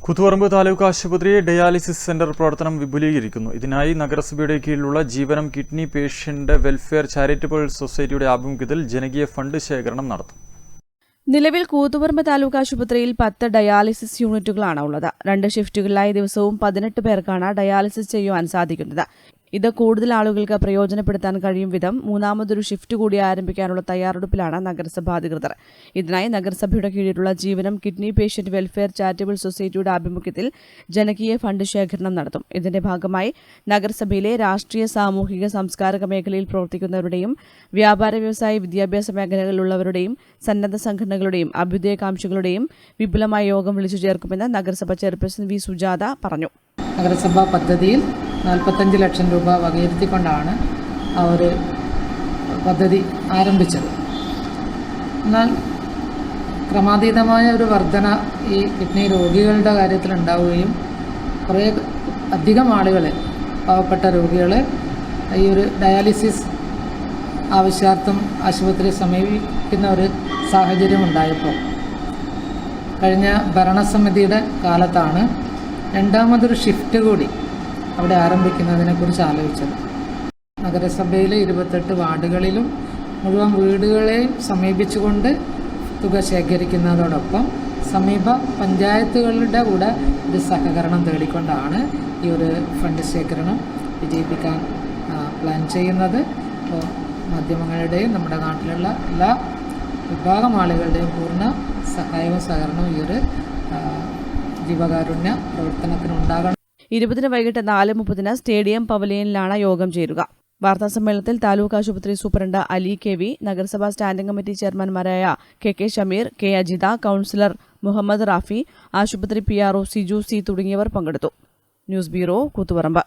കൂത്തുപറമ്പ് താലൂക്ക് ആശുപത്രി dialysis centre പ്രവർത്തനം വിപുലീകരിക്കുന്നു. ഇതിനായി നഗരസഭയുടെ കീഴിലുള്ള ജീവനം കിഡ്നി പേഷ്യന്റ് വെൽഫെയർ ചാരിറ്റബിൾ സൊസൈറ്റിയുടെ ആഭിമുഖ്യത്തിൽ ജനകീയ ഫണ്ട് ശേഖരണം നടത്തും. നിലവിൽ കൂത്തുപറമ്പ് താലൂക്ക് ആശുപത്രിയിൽ 10 ഡയാലിസിസ് യൂണിറ്റുകളാണ് ഉള്ളത്. 2 ഷിഫ്റ്റുകളിലായി ദിവസവും 18 പേർക്കാണ് ഡയാലിസിസ് ചെയ്യുവാൻ സാധിക്കുന്നത്. ഇത് കൂടുതൽ ആളുകൾക്ക് പ്രയോജനപ്പെടുത്താൻ കഴിയും വിധം മൂന്നാമതൊരു ഷിഫ്റ്റ് കൂടി ആരംഭിക്കാനുള്ള തയ്യാറെടുപ്പിലാണ് നഗരസഭാ അധികൃതർ. ഇതിനായി നഗരസഭയുടെ കീഴിലുള്ള ജീവനം കിഡ്നി പേഷ്യന്റ് വെൽഫെയർ ചാരിറ്റബിൾ സൊസൈറ്റിയുടെ ആഭിമുഖ്യത്തിൽ ജനകീയ ഫണ്ട് ശേഖരണം നടത്തും. ഇതിന്റെ ഭാഗമായി നഗരസഭയിലെ രാഷ്ട്രീയ, സാമൂഹിക, സാംസ്കാരിക മേഖലയിൽ പ്രവർത്തിക്കുന്നവരുടെയും വ്യാപാര, വ്യവസായ, വിദ്യാഭ്യാസ മേഖലകളിലുള്ളവരുടെയും സന്നദ്ധ സംഘടനകളുടെയും അഭ്യുദയകാംക്ഷികളുടെയും വിപുലമായ യോഗം വിളിച്ചു ചേർക്കുമെന്ന് നഗരസഭ ചെയർപേഴ്സൺ വി. സുജാത പറഞ്ഞു. നഗരസഭാ പദ്ധതിയിൽ 45 ലക്ഷം രൂപ വകയിരുത്തിക്കൊണ്ടാണ് ആ ഒരു പദ്ധതി ആരംഭിച്ചത്. എന്നാൽ ക്രമാതീതമായ ഒരു വർധന ഈ കിഡ്നി രോഗികളുടെ കാര്യത്തിൽ ഉണ്ടാവുകയും കുറേ അധികം ആളുകളെ, പാവപ്പെട്ട ഭരോഗികളെ ഈ ഒരു ഡയാലിസിസ് ആവശ്യാർത്ഥം ആശുപത്രിയെ സമീപിക്കുന്ന ഒരു സാഹചര്യം ഉണ്ടായപ്പോൾ കഴിഞ്ഞ ഭരണസമിതിയുടെ കാലത്താണ് രണ്ടാമതൊരു ഷിഫ്റ്റ് കൂടി അവിടെ ആരംഭിക്കുന്നതിനെക്കുറിച്ച് ആലോചിച്ചത്. നഗരസഭയിലെ 28 വാർഡുകളിലും മുഴുവൻ വീടുകളെയും സമീപിച്ചുകൊണ്ട് തുക ശേഖരിക്കുന്നതോടൊപ്പം സമീപ പഞ്ചായത്തുകളുടെ കൂടെ ഒരു സഹകരണം തേടിക്കൊണ്ടാണ് ഈ ഒരു ഫണ്ട് ശേഖരണം വിജയിപ്പിക്കാൻ പ്ലാൻ ചെയ്യുന്നത്. അപ്പോൾ മാധ്യമങ്ങളുടെയും നമ്മുടെ നാട്ടിലുള്ള എല്ലാ വിഭാഗം ആളുകളുടെയും പൂർണ്ണ സഹായവും സഹകരണവും ഈ ഒരു ജീവകാരുണ്യ പ്രവർത്തനത്തിനുണ്ടാകണം. 20 വൈകിട്ട് 4:30 സ്റ്റേഡിയം പവലിയനിലാണ് യോഗം ചേരുക. വാർത്താസമ്മേളനത്തിൽ താലൂക്ക് ആശുപത്രി സൂപ്രണ്ട് അലി KV, നഗരസഭാ സ്റ്റാൻഡിംഗ് കമ്മിറ്റി ചെയർമാൻമാരായ KK Shameer, K Ajitha, councillor Muhammad Rafi, ആശുപത്രി PRO സിജു C തുടങ്ങിയവർ പങ്കെടുത്തു. News bureau, Koothuparamba.